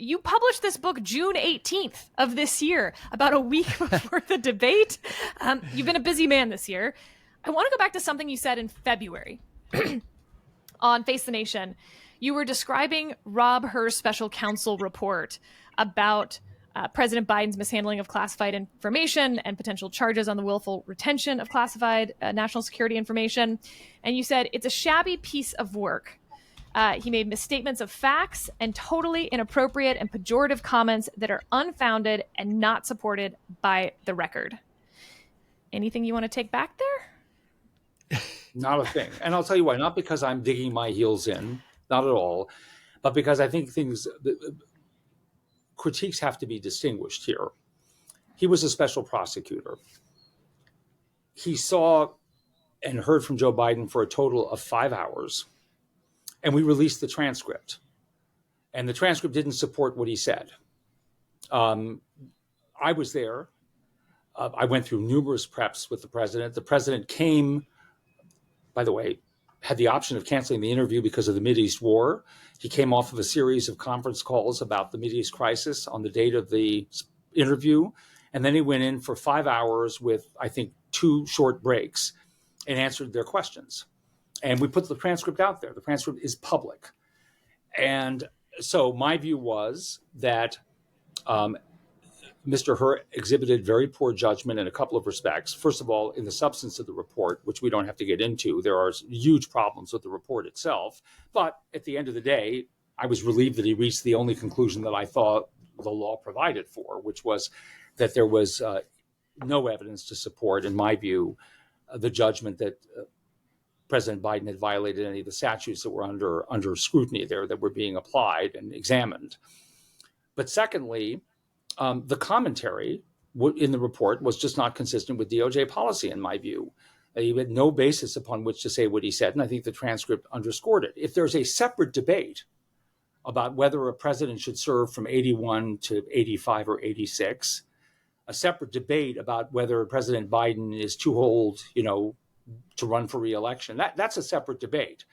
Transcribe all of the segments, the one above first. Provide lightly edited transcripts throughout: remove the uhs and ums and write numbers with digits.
You published this book June 18th of this year, about a week before the debate. You've been a busy man this year. I want to go back to something you said in February on Face the Nation. You were describing Rob Hur's special counsel report about President Biden's mishandling of classified information and potential charges on the willful retention of classified national security information. And you said it's a shabby piece of work. He made misstatements of facts and totally inappropriate and pejorative comments that are unfounded and not supported by the record. Anything you want to take back there? Not a thing. And I'll tell you why. Not because I'm digging my heels in, not at all, but because I think critiques have to be distinguished here. He was a special prosecutor. He saw and heard from Joe Biden for a total of 5 hours. And we released the transcript. And the transcript didn't support what he said. I was there. I went through numerous preps with the president. The president came, by the way, had the option of canceling the interview because of the Mideast war. He came off of a series of conference calls about the Mideast crisis on the date of the interview. And then he went in for 5 hours with, I think, 2 short breaks and answered their questions. And we put the transcript out there. The transcript is public. And so my view was that Mr. Hur exhibited very poor judgment in a couple of respects. First of all, in the substance of the report, which we don't have to get into, there are huge problems with the report itself. But at the end of the day, I was relieved that he reached the only conclusion that I thought the law provided for, which was that there was no evidence to support, in my view, the judgment that President Biden had violated any of the statutes that were under scrutiny there that were being applied and examined. But secondly, the commentary in the report was just not consistent with DOJ policy, in my view. He had no basis upon which to say what he said, and I think the transcript underscored it. If there's a separate debate about whether a president should serve from 81 to 85 or 86, a separate debate about whether President Biden is too old, to run for re-election, that's a separate debate.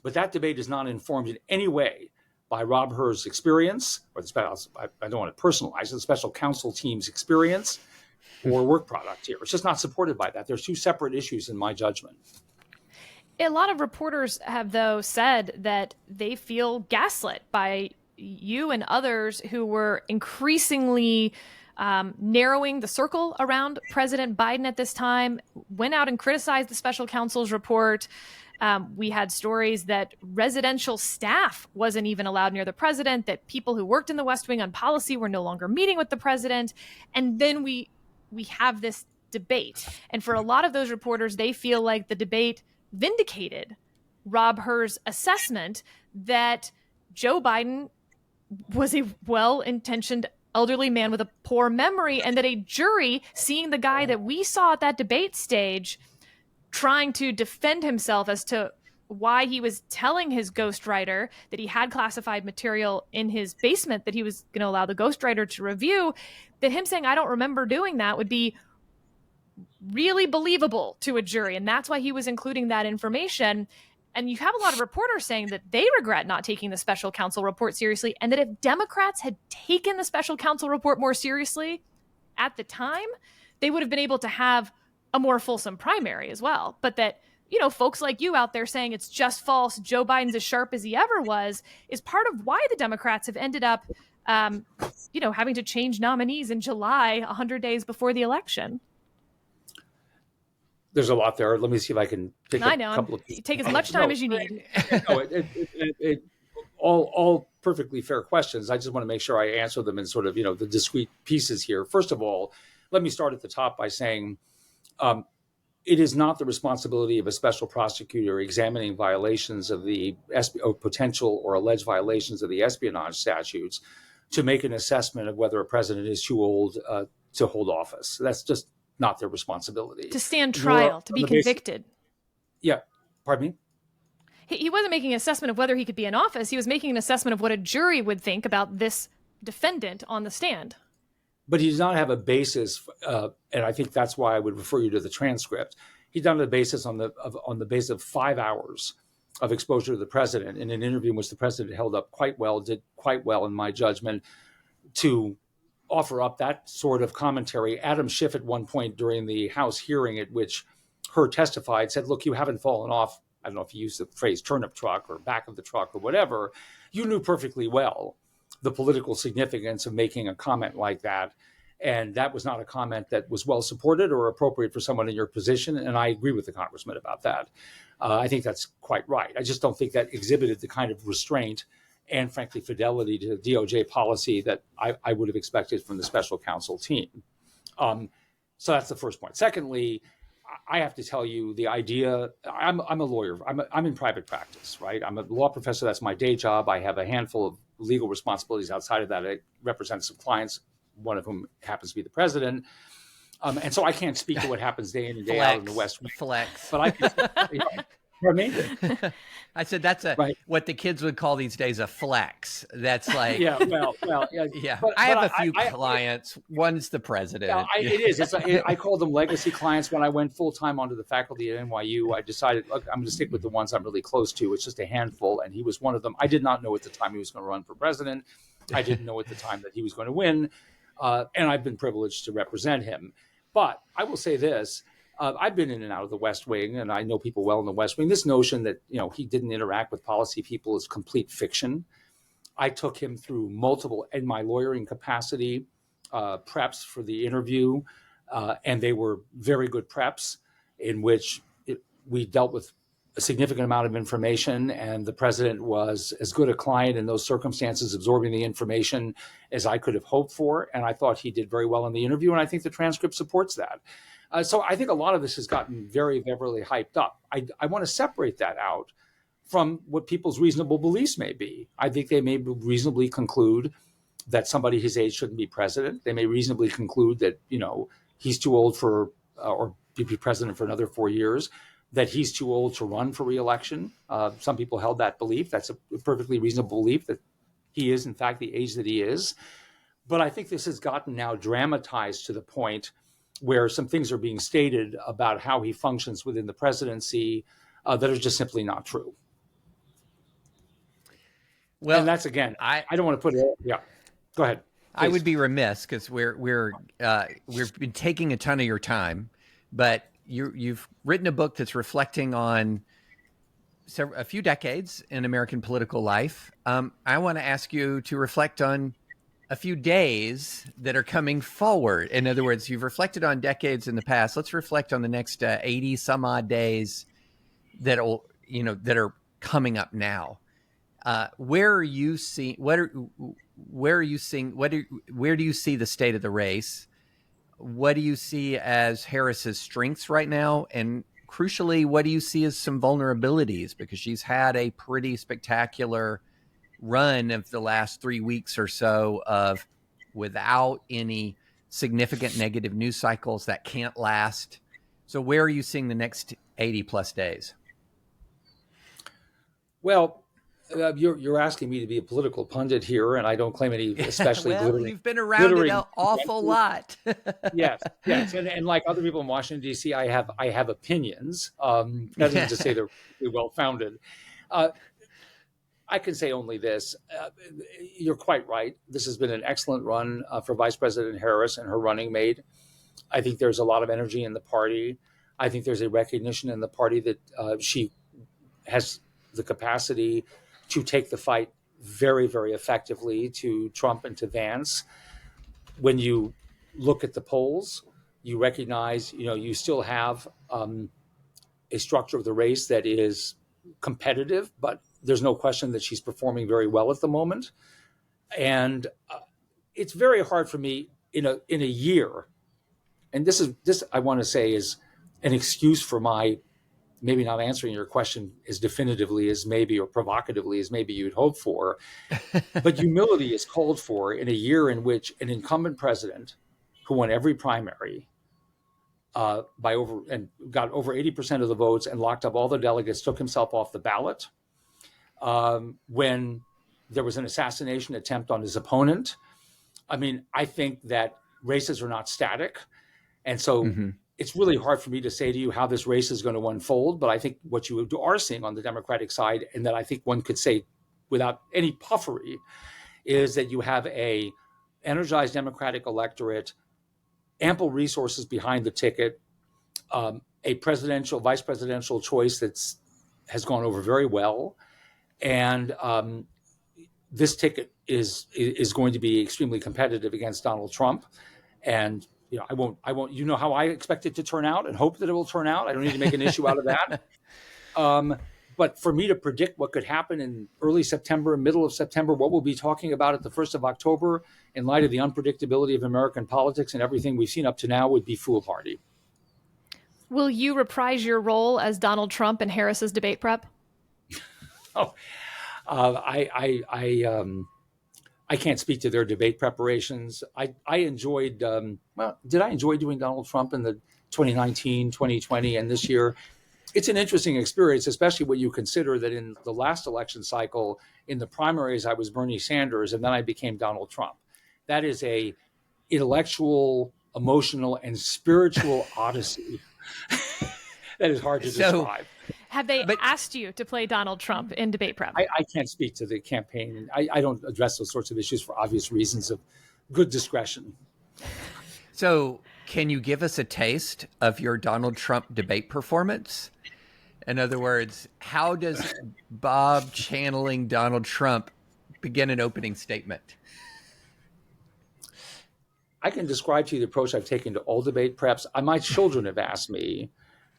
But that debate is not informed in any way by Rob Hur's experience, or I don't want to personalize it, the special counsel team's experience or work product here. It's just not supported by that. There's 2 separate issues in my judgment. A lot of reporters have, though, said that they feel gaslit by you and others who were increasingly narrowing the circle around President Biden at this time, went out and criticized the special counsel's report. We had stories that residential staff wasn't even allowed near the president, that people who worked in the West Wing on policy were no longer meeting with the president. And then we have this debate. And for a lot of those reporters, they feel like the debate vindicated Rob Hur's assessment that Joe Biden was a well-intentioned elderly man with a poor memory, and that a jury, seeing the guy that we saw at that debate stage trying to defend himself as to why he was telling his ghostwriter that he had classified material in his basement that he was going to allow the ghostwriter to review, that him saying, I don't remember doing that, would be really believable to a jury. And that's why he was including that information. And you have a lot of reporters saying that they regret not taking the special counsel report seriously, and that if Democrats had taken the special counsel report more seriously at the time, they would have been able to have a more fulsome primary as well. But that, folks like you out there saying it's just false, Joe Biden's as sharp as he ever was, is part of why the Democrats have ended up, having to change nominees in July, 100 days before the election. There's a lot there. Let me see if I can take a couple of... Take as much time as you need. All perfectly fair questions. I just want to make sure I answer them in sort of, the discrete pieces here. First of all, let me start at the top by saying it is not the responsibility of a special prosecutor examining violations of the potential or alleged violations of the espionage statutes to make an assessment of whether a president is too old to hold office. That's just not their responsibility. To stand trial, to be convicted. Yeah. Pardon me? He wasn't making an assessment of whether he could be in office. He was making an assessment of what a jury would think about this defendant on the stand. But he does not have a basis, and I think that's why I would refer you to the transcript. He done the basis on the basis of 5 hours of exposure to the president in an interview in which the president held up did quite well, in my judgment, to offer up that sort of commentary. Adam Schiff at one point during the House hearing at which Hur testified said, look, you haven't fallen off. I don't know if he used the phrase turnip truck or back of the truck or whatever. You knew perfectly well the political significance of making a comment like that. And that was not a comment that was well supported or appropriate for someone in your position. And I agree with the congressman about that. I think that's quite right. I just don't think that exhibited the kind of restraint and, frankly, fidelity to DOJ policy that I would have expected from the special counsel team. So that's the first point. Secondly, I have to tell you the idea. I'm a lawyer. I'm in private practice, right? I'm a law professor. That's my day job. I have a handful of legal responsibilities outside of that. I represent some clients, one of whom happens to be the president. And so I can't speak to what happens day in and day out in the West Wing. Flex. But I can, pardon me? I said that's what the kids would call these days a flex. That's like yeah. But I have a few clients. One's the president. Yeah, it is. I call them legacy clients. When I went full time onto the faculty at NYU, I decided, look, I'm going to stick with the ones I'm really close to. It's just a handful, and he was one of them. I did not know at the time he was going to run for president. I didn't know at the time that he was going to win, and I've been privileged to represent him. But I will say this. I've been in and out of the West Wing, and I know people well in the West Wing. This notion that he didn't interact with policy people is complete fiction. I took him through multiple, in my lawyering capacity, preps for the interview, and they were very good preps in which we dealt with a significant amount of information, and the president was as good a client in those circumstances, absorbing the information as I could have hoped for. And I thought he did very well in the interview, and I think the transcript supports that. So I think a lot of this has gotten very, very hyped up. I want to separate that out from what people's reasonable beliefs may be. I think they may reasonably conclude that somebody his age shouldn't be president. They may reasonably conclude that, he's too old for or to be president for another 4 years, that he's too old to run for reelection. Some people held that belief. That's a perfectly reasonable belief that he is, in fact, the age that he is. But I think this has gotten now dramatized to the point where some things are being stated about how he functions within the presidency that are just simply not true. Well, and that's, again, I don't want to put it. Yeah, go ahead. Please. I would be remiss because we've been taking a ton of your time, but you've written a book that's reflecting on a few decades in American political life. I want to ask you to reflect on a few days that are coming forward. In other words, you've reflected on decades in the past. Let's reflect on the next 80 some odd days that are coming up now. Where do you see the state of the race? What do you see as Harris's strengths right now? And crucially, what do you see as some vulnerabilities? Because she's had a pretty spectacular run of the last 3 weeks or so of without any significant negative news cycles that can't last. So where are you seeing the next 80 plus days? Well, you're asking me to be a political pundit here, and I don't claim any especially glittering. You've been around it an awful lot. yes, and like other people in Washington D.C., I have opinions. Nothing to say they're well founded. I can say only this. You're quite right. This has been an excellent run for Vice President Harris and her running mate. I think there's a lot of energy in the party. I think there's a recognition in the party that she has the capacity to take the fight very, very effectively to Trump and to Vance. When you look at the polls, you recognize, you still have a structure of the race that is competitive, but there's no question that she's performing very well at the moment. And it's very hard for me in a year. And this I want to say is an excuse for my maybe not answering your question as definitively as maybe or provocatively as maybe you'd hope for. But humility is called for in a year in which an incumbent president who won every primary got over 80% of the votes and locked up all the delegates, took himself off the ballot. When there was an assassination attempt on his opponent. I mean, I think that races are not static. And so it's really hard for me to say to you how this race is going to unfold, but I think what you are seeing on the Democratic side, and that I think one could say without any puffery, is that you have a energized Democratic electorate, ample resources behind the ticket, a vice presidential choice that's has gone over very well, and this ticket is going to be extremely competitive against Donald Trump. And I won't. You know how I expect it to turn out, and hope that it will turn out. I don't need to make an issue out of that. But for me to predict what could happen in early September, middle of September, what we'll be talking about at the 1st of October, in light of the unpredictability of American politics and everything we've seen up to now, would be foolhardy. Will you reprise your role as Donald Trump in Harris's debate prep? Oh, I can't speak to their debate preparations. I enjoyed, did I enjoy doing Donald Trump in the 2019, 2020, and this year? It's an interesting experience, especially when you consider that in the last election cycle, in the primaries, I was Bernie Sanders, and then I became Donald Trump. That is a intellectual, emotional, and spiritual odyssey that is hard to describe. Have they asked you to play Donald Trump in debate prep? I can't speak to the campaign. I don't address those sorts of issues for obvious reasons of good discretion. So can you give us a taste of your Donald Trump debate performance? In other words, how does Bob channeling Donald Trump begin an opening statement? I can describe to you the approach I've taken to all debate preps. My children have asked me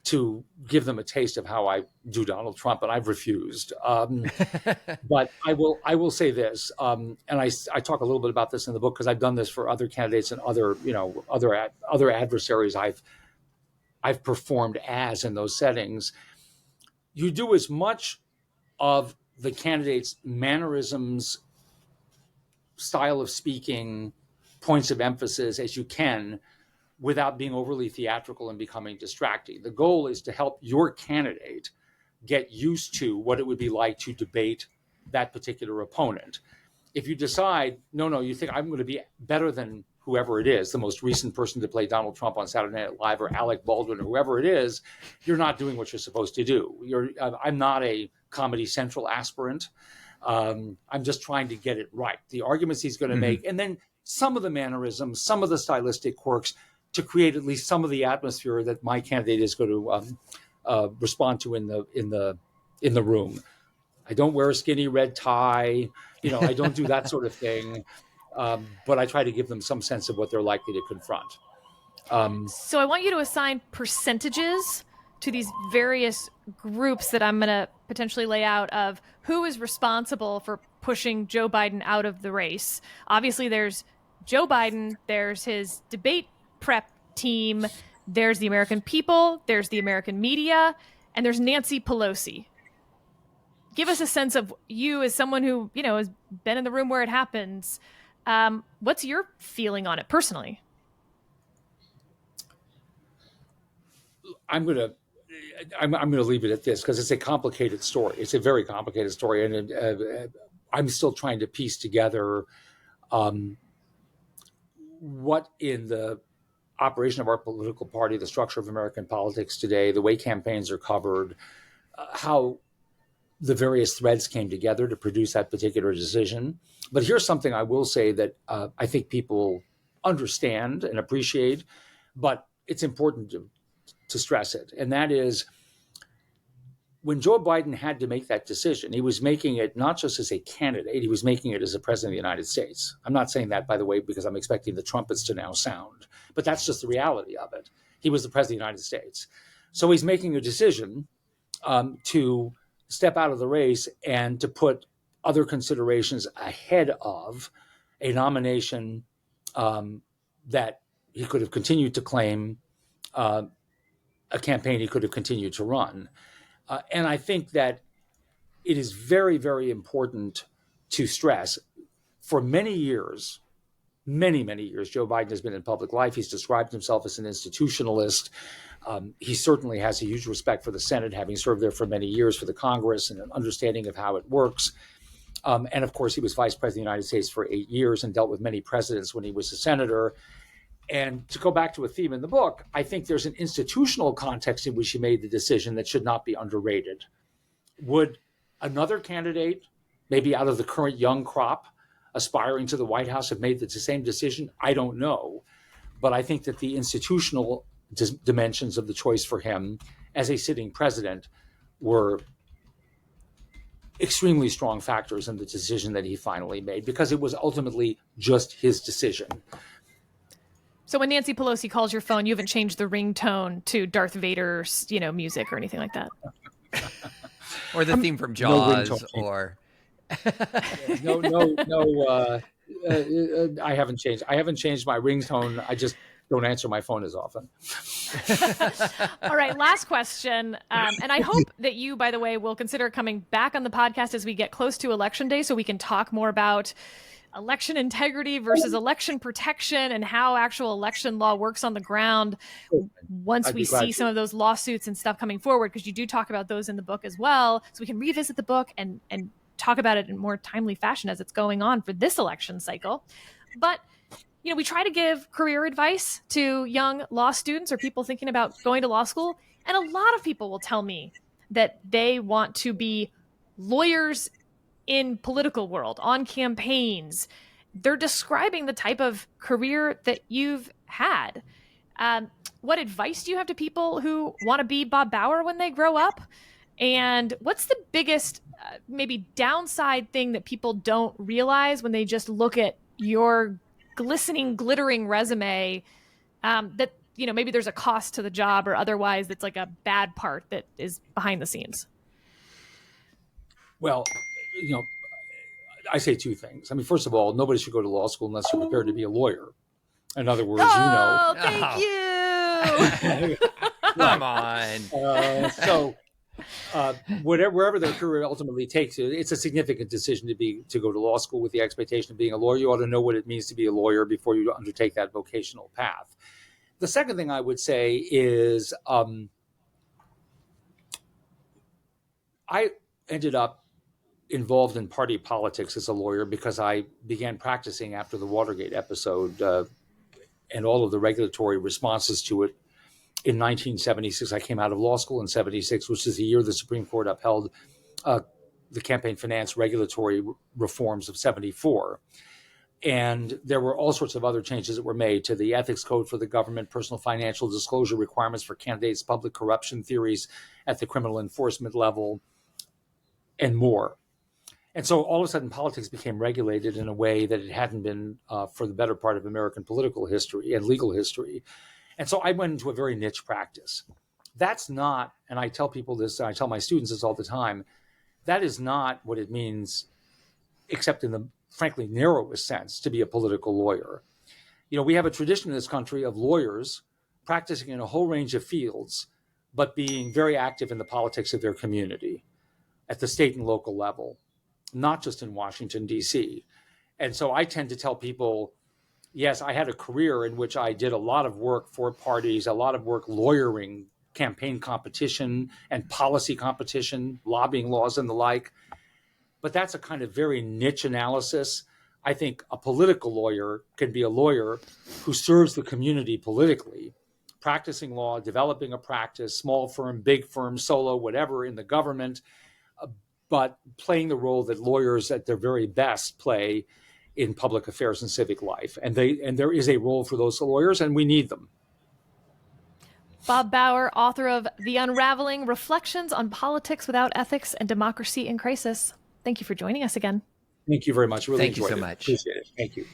to give them a taste of how I do Donald Trump, and I've refused. But I will say this, and I talk a little bit about this in the book because I've done this for other candidates and other adversaries I've performed as in those settings. You do as much of the candidate's mannerisms, style of speaking, points of emphasis as you can without being overly theatrical and becoming distracting. The goal is to help your candidate get used to what it would be like to debate that particular opponent. If you decide, no, you think I'm going to be better than whoever it is, the most recent person to play Donald Trump on Saturday Night Live, or Alec Baldwin, or whoever it is, you're not doing what you're supposed to do. I'm not a Comedy Central aspirant. I'm just trying to get it right. The arguments he's going to make, and then some of the mannerisms, some of the stylistic quirks, to create at least some of the atmosphere that my candidate is going to respond to in the room. I don't wear a skinny red tie. I don't do that sort of thing. But I try to give them some sense of what they're likely to confront. So I want you to assign percentages to these various groups that I'm going to potentially lay out of who is responsible for pushing Joe Biden out of the race. Obviously, there's Joe Biden, there's his debate prep team, there's the American people, there's the American media, and there's Nancy Pelosi. Give us a sense of you as someone who, has been in the room where it happens. What's your feeling on it personally? I'm going to leave it at this because it's a complicated story. It's a very complicated story, and I'm still trying to piece together what in the operation of our political party, the structure of American politics today, the way campaigns are covered, how the various threads came together to produce that particular decision. But here's something I will say that I think people understand and appreciate, but it's important to stress it. And that is, when Joe Biden had to make that decision, he was making it not just as a candidate, he was making it as a president of the United States. I'm not saying that, by the way, because I'm expecting the trumpets to now sound, but that's just the reality of it. He was the president of the United States. So he's making a decision to step out of the race and to put other considerations ahead of a nomination that he could have continued to claim, a campaign he could have continued to run. And I think that it is very, very important to stress, for many years, many years, Joe Biden has been in public life. He's described himself as an institutionalist. He certainly has a huge respect for the Senate, having served there for many years, for the Congress, and an understanding of how it works. And of course, he was vice president of the United States for 8 years and dealt with many presidents when he was a senator. And to go back to a theme in the book, I think there's an institutional context in which he made the decision that should not be underrated. Would another candidate, maybe out of the current young crop, aspiring to the White House, have made the same decision? I don't know. But I think that the institutional dimensions of the choice for him as a sitting president were extremely strong factors in the decision that he finally made, because it was ultimately just his decision. So when Nancy Pelosi calls your phone, you haven't changed the ringtone to Darth Vader's, music or anything like that? Or the theme from Jaws, no I haven't changed. I haven't changed my ringtone. I just don't answer my phone as often. All right, last question. And I hope that you, by the way, will consider coming back on the podcast as we get close to Election Day so we can talk more about election integrity versus election protection and how actual election law works on the ground once we see some of those lawsuits and stuff coming forward, because you do talk about those in the book as well. So we can revisit the book and talk about it in more timely fashion as it's going on for this election cycle. But we try to give career advice to young law students or people thinking about going to law school. And a lot of people will tell me that they want to be lawyers in political world, on campaigns. They're describing the type of career that you've had. What advice do you have to people who want to be Bob Bauer when they grow up? And what's the biggest maybe downside thing that people don't realize when they just look at your glistening, glittering resume, that maybe there's a cost to the job or otherwise that's like a bad part that is behind the scenes? Well, I say two things. I mean, first of all, nobody should go to law school unless you're prepared to be a lawyer. In other words, thank you. Come on. Wherever their career ultimately takes you, it's a significant decision to go to law school with the expectation of being a lawyer. You ought to know what it means to be a lawyer before you undertake that vocational path. The second thing I would say is I ended up involved in party politics as a lawyer because I began practicing after the Watergate episode and all of the regulatory responses to it. In 1976, I came out of law school in 76, which is the year the Supreme Court upheld the campaign finance regulatory reforms of 74. And there were all sorts of other changes that were made to the ethics code for the government, personal financial disclosure requirements for candidates, public corruption theories at the criminal enforcement level, and more. And so all of a sudden, politics became regulated in a way that it hadn't been for the better part of American political history and legal history. And so I went into a very niche practice. That's not, and I tell people this, I tell my students this all the time, that is not what it means, except in the frankly narrowest sense, to be a political lawyer. We have a tradition in this country of lawyers practicing in a whole range of fields, but being very active in the politics of their community at the state and local level, not just in Washington, D.C. And so I tend to tell people, yes, I had a career in which I did a lot of work for parties, a lot of work lawyering campaign competition and policy competition, lobbying laws and the like. But that's a kind of very niche analysis. I think a political lawyer can be a lawyer who serves the community politically, practicing law, developing a practice, small firm, big firm, solo, whatever, in the government, but playing the role that lawyers at their very best play in public affairs and civic life. And there is a role for those lawyers, and we need them. Bob Bauer, author of The Unraveling, Reflections on Politics Without Ethics and Democracy in Crisis. Thank you for joining us again. Thank you very much. Really Thank you so much. Appreciate it. Thank you.